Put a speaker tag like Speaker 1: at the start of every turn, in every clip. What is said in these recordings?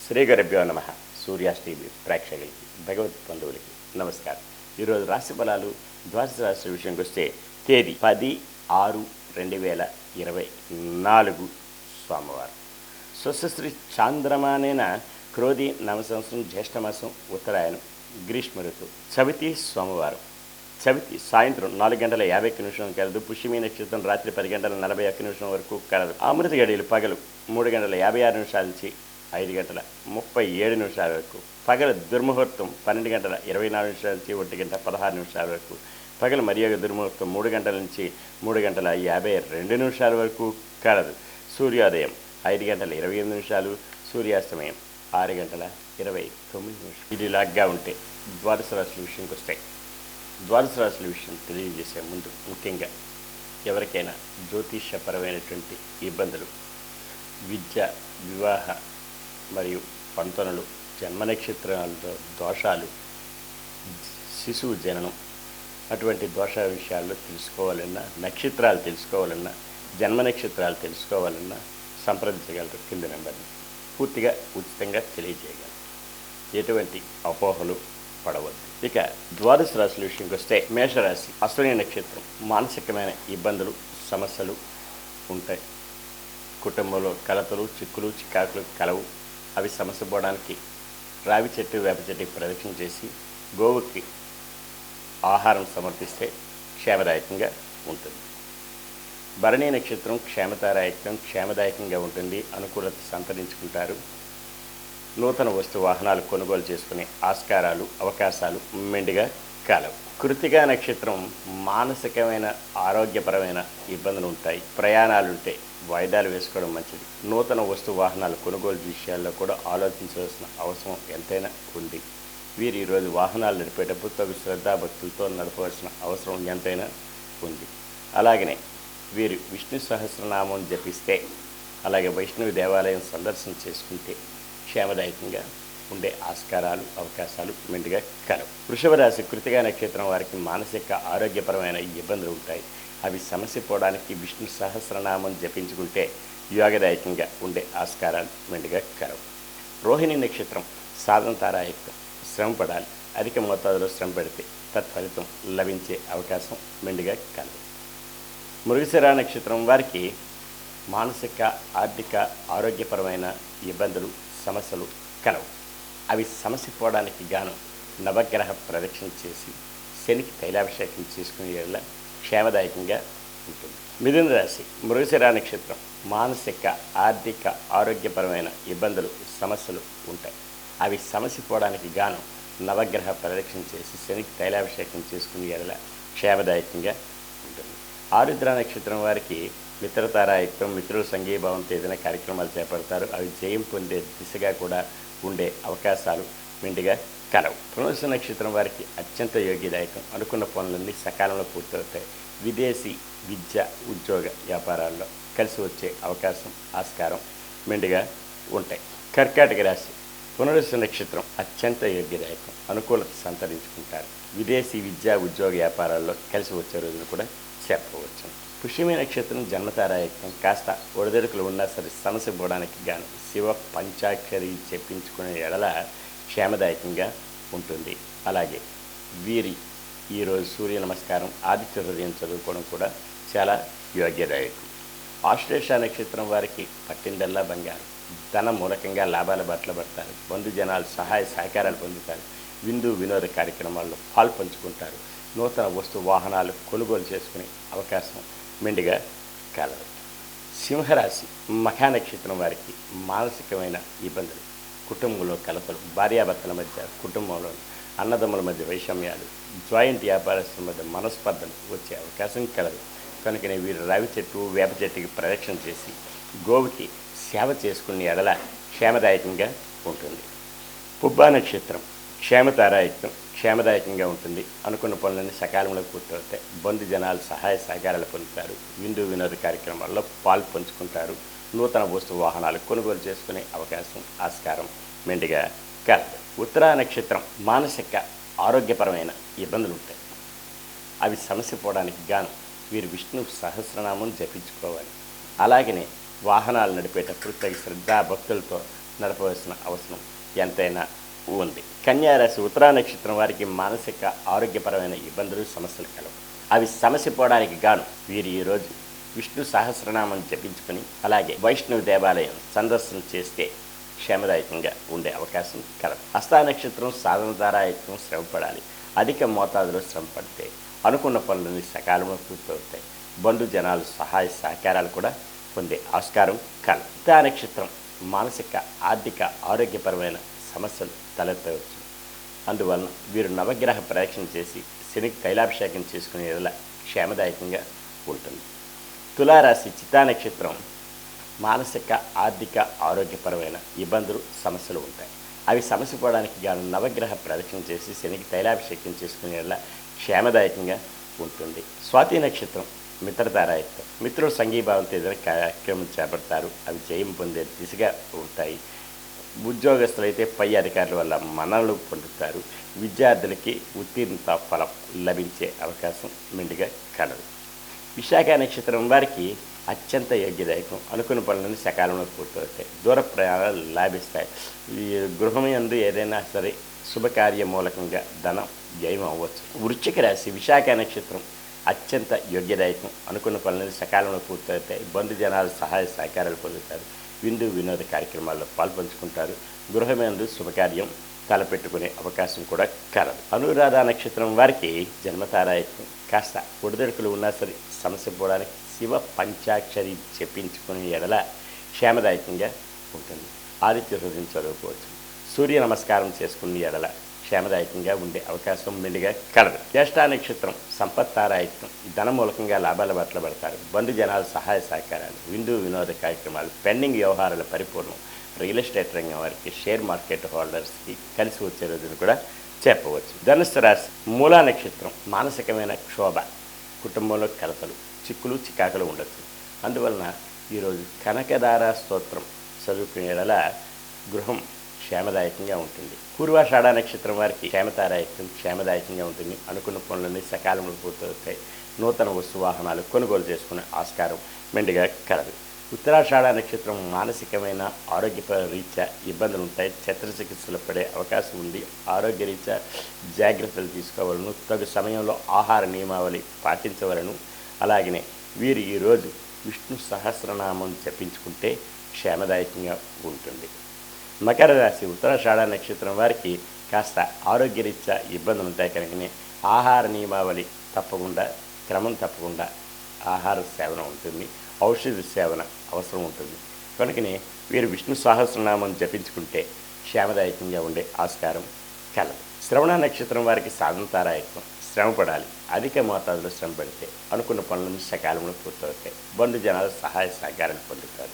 Speaker 1: శ్రీ గురుభ్యో నమ. సూర్యాస్ టీవీ ప్రేక్షకులకి, భగవత్ బంధువులకి నమస్కారం. ఈరోజు రాశి ఫలాలు ద్వాదశ రాశి విషయంకి వస్తే తేదీ 10/6/2024 సోమవారం. స్వస్తి చాంద్రమానేన క్రోధి నవ సంవత్సరం జ్యేష్ఠమాసం ఉత్తరాయణం గ్రీష్మ ఋతువు. చవితి సోమవారం. చవితి సాయంత్రం 4:51 కలదు. పుష్యమి నక్షత్రం రాత్రి 10:41 వరకు కలదు. అమృత గడియలు పగలు 3:56 నుంచి 5:37 వరకు. పగల దుర్ముహూర్తం 12:24 నుంచి 1:16 వరకు. పగల మర్యాద దుర్ముహూర్తం 3 గంటల నుంచి 3:52 వరకు కలదు. సూర్యోదయం 5:28, సూర్యాస్తమయం 6:29. ఇది లాగ్గా ఉంటే ద్వాదశ రాశుల విషయంకి వస్తాయి. ద్వాదశ రాశుల విషయం తెలియజేసే ముందు ముఖ్యంగా ఎవరికైనా జ్యోతిష్యపరమైనటువంటి ఇబ్బందులు, విద్య, వివాహ మరియు పంతనలు, జన్మ నక్షత్రాలతో దోషాలు, శిశువు జననం అటువంటి దోష విషయాల్లో తెలుసుకోవాలన్నా, నక్షత్రాలు తెలుసుకోవాలన్నా, జన్మ నక్షత్రాలు తెలుసుకోవాలన్నా సంప్రదించగలరు. కింద నెంబర్ని పూర్తిగా ఉచితంగా తెలియజేయగలరు. ఎటువంటి అపోహలు పడవద్దు. ఇక ద్వాదశ రాశుల విషయంకి వస్తే మేషరాశి అశ్విని నక్షత్రం. మానసికమైన ఇబ్బందులు, సమస్యలు ఉంటాయి. కుటుంబంలో కలతలు, చిక్కులు, చికాకులు కలవు. అవి సమస్య పోవడానికి రావి చెట్టు, వేప చెట్టుకి ప్రదక్షిణ చేసి గోవుకి ఆహారం సమర్పిస్తే క్షేమదాయకంగా ఉంటుంది. భరణీ నక్షత్రం క్షేమదాయకంగా ఉంటుంది. అనుకూలత సంతరించుకుంటారు. నూతన వస్తు వాహనాలు కొనుగోలు చేసుకునే ఆస్కారాలు, అవకాశాలు మెండుగా కలవు. కృత్తికా నక్షత్రం మానసికమైన, ఆరోగ్యపరమైన ఇబ్బందులు ఉంటాయి. ప్రయాణాలుంటే వాయిదాలు వేసుకోవడం మంచిది. నూతన వస్తు వాహనాలు కొనుగోలు విషయాల్లో కూడా ఆలోచించవలసిన అవసరం ఎంతైనా ఉంది. వీరు ఈరోజు వాహనాలు నడిపేటప్పుడు తగు శ్రద్ధాభక్తులతో నడపవలసిన అవసరం ఎంతైనా ఉంది. అలాగనే వీరు విష్ణు సహస్రనామం జపిస్తే, అలాగే వైష్ణవి దేవాలయం సందర్శన చేసుకుంటే క్షేమదాయకంగా ఉండే ఆస్కారాలు, అవకాశాలు మెండుగా కలవు. వృషభ రాశి కృతికా నక్షత్రం వారికి మానసిక, ఆరోగ్యపరమైన ఇబ్బందులు ఉంటాయి. అవి సమస్య పోవడానికి విష్ణు సహస్రనామం జపించుకుంటే యోగదాయకంగా ఉండే ఆస్కారాలు మెండుగా కలవు. రోహిణి నక్షత్రం సాధన తారాయుక్తం. శ్రమ పడాలి. అధిక మోతాదులో శ్రమ పెడితే తత్ఫలితం లభించే అవకాశం మెండుగా కలవు. మృగశిర నక్షత్రం వారికి మానసిక, ఆర్థిక, ఆరోగ్యపరమైన ఇబ్బందులు, సమస్యలు కలవు. అవి సమస్య పోవడానికి గాను నవగ్రహ ప్రదక్షిణ చేసి శనికి తైలాభిషేకం చేసుకునే వల్ల క్షేమదాయకంగా ఉంటుంది. మిథున రాశి మృగశిర నక్షత్రం. మానసిక, ఆర్థిక, ఆరోగ్యపరమైన ఇబ్బందులు, సమస్యలు ఉంటాయి. అవి సమస్య పోవడానికి గాను నవగ్రహ ప్రదక్షిణ చేసి శనికి తైలాభిషేకం చేసుకునే వల్ల క్షేమదాయకంగా ఉంటుంది. ఆరుద్ర నక్షత్రం వారికి మిత్రతారాయుక్తం. మిత్రుల సంఘీభావంతో ఏదైనా కార్యక్రమాలు చేపడతారు. అవి జయం పొందే దిశగా కూడా ఉండే అవకాశాలు మెండుగా కలవు. పునర్వసు నక్షత్రం వారికి అత్యంత యోగ్యదాయకం. అనుకున్న పనులన్నీ సకాలంలో పూర్తవుతాయి. విదేశీ విద్య, ఉద్యోగ, వ్యాపారాల్లో కలిసి వచ్చే అవకాశం, ఆస్కారం మెండుగా ఉంటాయి. కర్కాటక రాశి పునర్వసు నక్షత్రం అత్యంత యోగ్యదాయకం. అనుకూలత సంతరించుకుంటారు. విదేశీ విద్య, ఉద్యోగ, వ్యాపారాల్లో కలిసి వచ్చే రోజులు కూడా చెప్పవచ్చు. పుష్యమి నక్షత్రం జన్మతారాయుక్తం. కాస్త ఒడిదొడుకులు ఉన్నా సరే సమస్య పోవడానికి గాను శివ పంచాక్షరి చెప్పించుకునే ఎడల క్షేమదాయకంగా ఉంటుంది. అలాగే వీరి ఈరోజు సూర్య నమస్కారం, ఆదిత్య హృదయం చదువుకోవడం కూడా చాలా యోగ్యదాయకం. ఆశ్లేష నక్షత్రం వారికి పట్టిందల్లా బంగారం. ధన మూలకంగా లాభాల బట్టలు పడతారు. బంధుజనాలు సహాయ సహకారాలు పొందుతారు. విందు వినోద కార్యక్రమాల్లో పాల్పంచుకుంటారు. నూతన వస్తు వాహనాలు కొనుగోలు చేసుకునే అవకాశం మెండుగా కలదు. సింహరాశి మఖా నక్షత్రం వారికి మానసికమైన ఇబ్బందులు, కుటుంబంలో కలతలు, భార్యాభర్తల మధ్య, కుటుంబంలో అన్నదమ్ముల మధ్య వైషమ్యాలు, జాయింట్ వ్యాపారస్తుల మధ్య మనస్పర్ధలు వచ్చే అవకాశం కలదు. కనుకనే వీరు రావి చెట్టు, వేప చెట్టుకి ప్రదక్షిణ చేసి గోవుకి సేవ చేసుకునే ఎడల క్షేమదాయకంగా ఉంటుంది. పుబ్బా నక్షత్రం క్షేమదాయకంగా ఉంటుంది. అనుకున్న పనులన్నీ సకాలంలో పూర్తవుతాయి. బంధు జనాలు సహాయ సహకారాలు పొందుతారు. విందు వినోద కార్యక్రమాల్లో పాలు పంచుకుంటారు. నూతన వస్తు వాహనాలు కొనుగోలు చేసుకునే అవకాశం, ఆస్కారం మెండుగా కలదు. ఉత్తరా నక్షత్రం మానసిక, ఆరోగ్యపరమైన ఇబ్బందులు ఉంటాయి. అవి సమస్య పోవడానికి గాను వీరు విష్ణు సహస్రనామం జపించుకోవాలి. అలాగనే వాహనాలు నడిపేటప్పుడు తగిన శ్రద్ధా భక్తులతో నడపవలసిన అవసరం ఎంతైనా ఉంది. కన్యా రాశి ఉత్తరా నక్షత్రం వారికి మానసిక ఆరోగ్యపరమైన ఇబ్బందులు సమస్యలు కలవు. అవి సమస్య పోవడానికి గాను వీరు ఈరోజు విష్ణు సహస్రనామం జపించుకొని అలాగే వైష్ణవ దేవాలయం సందర్శన చేస్తే క్షేమదాయకంగా ఉండే అవకాశం కలదు. హస్తా నక్షత్రం సాధన ద్వారా ఎక్కువ శ్రమపడాలి. అధిక మోతాదులో శ్రమ పడితే అనుకున్న పనులని సకాలంలో పూర్తవుతాయి. బంధు జనాలు సహాయ సహకారాలు కూడా పొందే ఆస్కారం కలదు. హస్తా నక్షత్రం మానసిక ఆర్థిక ఆరోగ్యపరమైన సమస్యలు తలెత్తవచ్చు. అందువలన వీరు నవగ్రహ ప్రదక్షిణ చేసి శనికి తైలాభిషేకం చేసుకునే ఇలా క్షేమదాయకంగా ఉంటుంది. తులారాశి చిత్తా నక్షత్రం మానసిక ఆర్థిక ఆరోగ్యపరమైన ఇబ్బందులు సమస్యలు ఉంటాయి. అవి సమస్య పోవడానికి గాను నవగ్రహ ప్రదక్షిణ చేసి శనికి తైలాభిషేకం చేసుకునేలా క్షేమదాయకంగా ఉంటుంది. స్వాతి నక్షత్రం మిత్రతారాయత్వం. మిత్రులు సంఘీభావంతో ఏదైనా కార్యక్రమం చేపడతారు. అవి జయం పొందే దిశగా ఉంటాయి. ఉద్యోగస్తులైతే పై అధికారుల వల్ల మన్ననలు పొందుతారు. విద్యార్థులకి ఉత్తీర్ణత ఫలం లభించే అవకాశం మెండుగా కలదు. విశాఖ నక్షత్రం వారికి అత్యంత యోగ్యదాయకం. అనుకున్న పనులను సకాలంలో పూర్తవుతాయి. దూర ప్రయాణాలు లాభిస్తాయి. ఈ గృహం యందు ఏదైనా సరే శుభకార్య మూలకంగా ధనం వ్యయం అవ్వచ్చు. వృశ్చిక రాశి విశాఖ నక్షత్రం అత్యంత యోగ్యదాయకం. అనుకున్న పనులను సకాలంలో పూర్తవుతాయి. బంధు జనాలు సహాయ సహకారాలు పొందుతారు. విందు వినోద కార్యక్రమాల్లో పాల్పంచుకుంటారు. గృహమందు శుభకార్యం తలపెట్టుకునే అవకాశం కూడా కలదు. అనురాధ నక్షత్రం వారికి జన్మతారాయత్వం. కాస్త ఒడిదొడుకులు ఉన్నా సరే సమస్య పోవడానికి శివ పంచాక్షరి చెప్పించుకునే ఎడల క్షేమదాయకంగా ఉంటుంది. ఆదిత్య హృదయం చదువుకోవచ్చు. సూర్య నమస్కారం చేసుకునే ఎడల క్షేమదాయకంగా ఉండే అవకాశం మెండుగా కలదు. జ్యేష్ఠ నక్షత్రం సంపత్తారాయత్వం. ధన మూలకంగా లాభాల బాటలో పడతారు. బంధు జనాలు సహాయ సహకారాలు, విందు వినోద కార్యక్రమాలు, పెండింగ్ వ్యవహారాల పరిపూర్ణం. రియల్ ఎస్టేట్ రంగం వారికి, షేర్ మార్కెట్ హోల్డర్స్కి కలిసి వచ్చే రోజును కూడా చెప్పవచ్చు. ధనుస్సు రాశి మూలా నక్షత్రం మానసికమైన క్షోభ, కుటుంబంలో కలతలు, చిక్కులు చికాకులు ఉండొచ్చు. అందువలన ఈరోజు కనకదార స్తోత్రం చదువుకునేలా గృహం క్షేమదాయకంగా ఉంటుంది. పూర్వాషాఢ నక్షత్రం వారికి క్షేమదాయకంగా ఉంటుంది. అనుకున్న పనులన్నీ సకాలంలో పూర్తవుతాయి. నూతన వస్తు వాహనాలు కొనుగోలు చేసుకునే ఆస్కారం మెండుగా కలదు. ఉత్తరాషాఢ నక్షత్రం మానసికమైన ఆరోగ్య రీత్యా ఇబ్బందులు ఉంటాయి. శస్త్రచికిత్సలు పడే అవకాశం ఉంది. ఆరోగ్య రీత్యా జాగ్రత్తలు తీసుకోవాలను. తగు సమయంలో ఆహార నియమావళి పాటించవలను. అలాగనే వీరు ఈరోజు విష్ణు సహస్రనామం జపించుకుంటే క్షేమదాయకంగా ఉంటుంది. మకర రాశి ఉత్తరాషాఢ నక్షత్రం వారికి కాస్త ఆరోగ్యరీత్యా ఇబ్బందులు ఉంటాయి. కనుకనే ఆహార నియమావళి తప్పకుండా క్రమం తప్పకుండా ఆహార సేవన ఉంటుంది. ఔషధ సేవన అవసరం ఉంటుంది. కనుకనే వీరు విష్ణు సహస్రనామం జపించుకుంటే క్షేమదాయకంగా ఉండే ఆస్కారం కలదు. శ్రవణ నక్షత్రం వారికి సాధంతారాయత్వం. శ్రమ పడాలి. అధిక మోతాదులో శ్రమ పడితే అనుకున్న పనులను సకాలంలో పూర్తవుతాయి. బంధు జనాలు సహాయ సహకారాలు పొందుతారు.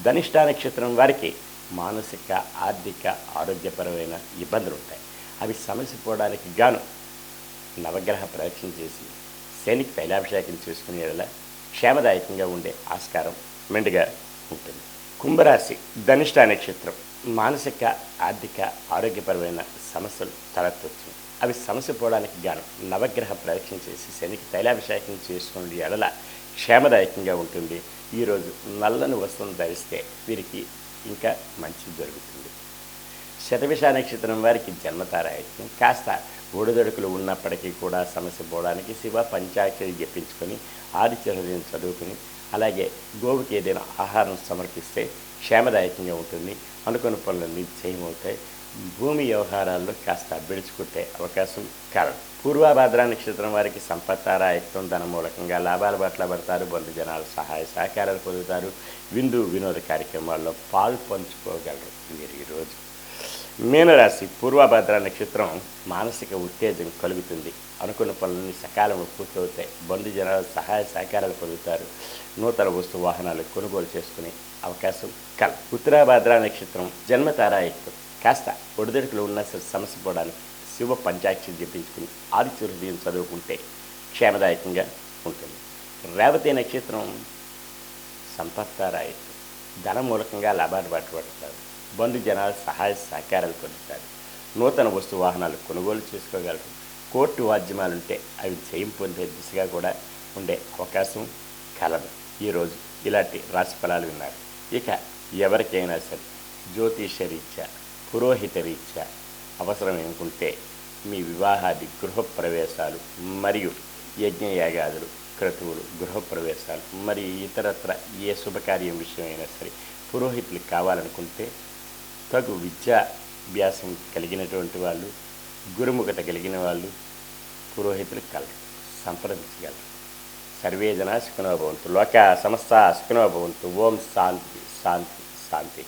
Speaker 1: ధనిష్ట నక్షత్రం వారికి మానసిక ఆర్థిక ఆరోగ్యపరమైన ఇబ్బందులు ఉంటాయి. అవి సమస్య పోవడానికి గాను నవగ్రహ ప్రదక్షిణ చేసి శనికి తైలాభిషేకం చేసుకునేలా క్షేమదాయకంగా ఉండే ఆస్కారం మెండుగా ఉంటుంది. కుంభరాశి ధనిష్ట నక్షత్రం మానసిక ఆర్థిక ఆరోగ్యపరమైన సమస్యలు తలెత్తవచ్చు. అవి సమస్య పోవడానికి గాను నవగ్రహ ప్రదక్షిణ చేసి శనికి తైలాభిషేకం చేసుకునే ఎడల క్షేమదాయకంగా ఉంటుంది. ఈరోజు నల్లని వస్తువును ధరిస్తే వీరికి ఇంకా మంచి జరుగుతుంది. శతభిష నక్షత్రం వారికి జన్మతారాయత్వం. కాస్త ఒడిదొడుకులు ఉన్నప్పటికీ కూడా సమస్య పోవడానికి శివ పంచాక్షరి జపించుకొని ఆదిత్య హృదయం చదువుకుని అలాగే గోవుకి ఏదైనా ఆహారం సమర్పిస్తే క్షేమదాయకంగా ఉంటుంది. అనుకున్న పనులన్నీ జయమవుతాయి. భూమి వ్యవహారాల్లో కాస్త బిడుచుకుంటే అవకాశం కలదు. పూర్వభద్ర నక్షత్రం వారికి సంపత్తారాయత్వం. ధన మూలకంగా లాభాల బాటలో పడతారు. బంధు జనాలు సహాయ సహకారాలు పొందుతారు. విందు వినోద కార్యక్రమాల్లో పాలు పంచుకోగలరు మీరు ఈరోజు. మీనరాశి పూర్వభద్ర నక్షత్రం మానసిక ఉత్తేజం కలుగుతుంది. అనుకున్న పనులన్నీ సకాలంలో పూర్తవుతాయి. బంధు జనాలు సహాయ సహకారాలు పొందుతారు. నూతన వస్తు వాహనాలు కొనుగోలు చేసుకునే అవకాశం కలదు. ఉత్తరాభద్ర నక్షత్రం జన్మతారాయత్వం. కాస్త ఒడిదొడుకులు ఉన్న సమస్య పోవడానికి శివ పంచాక్షరి జపించుకుని ఆదిత్య హృదయం చదువుకుంటే క్షేమదాయకంగా ఉంటుంది. రేవతి నక్షత్రం సంపత్తారాయత్వం. ధన మూలకంగా లాభాలు పడతారు. బంధు జనాలు సహాయ సహకారాలు పొందుతారు. నూతన వస్తు వాహనాలు కొనుగోలు చేసుకోగలరు. కోర్టు వాద్యమాలుంటే అవి జయం పొందే దిశగా కూడా ఉండే అవకాశం కలదు. ఈరోజు ఇలాంటి రాశి ఫలాలు విన్నారు. ఇక ఎవరికైనా సరే జ్యోతిషరీత్యా పురోహితరీత్యా అవసరం అనుకుంటే మీ వివాహాది గృహప్రవేశాలు మరియు యజ్ఞయాగాదులు క్రతువులు గృహప్రవేశాలు మరియు ఇతరత్ర ఏ శుభకార్యం విషయమైనా సరే పురోహితులు కావాలనుకుంటే తగు విద్యాభ్యాసం కలిగినటువంటి వాళ్ళు గురుముఖత కలిగిన వాళ్ళు పురోహితులు కలరు సంప్రదించగలరు. సర్వే జనా సుఖినో భవంతు. లోకా సమస్త సుఖినో భవంతు. ఓం శాంతి శాంతి శాంతి.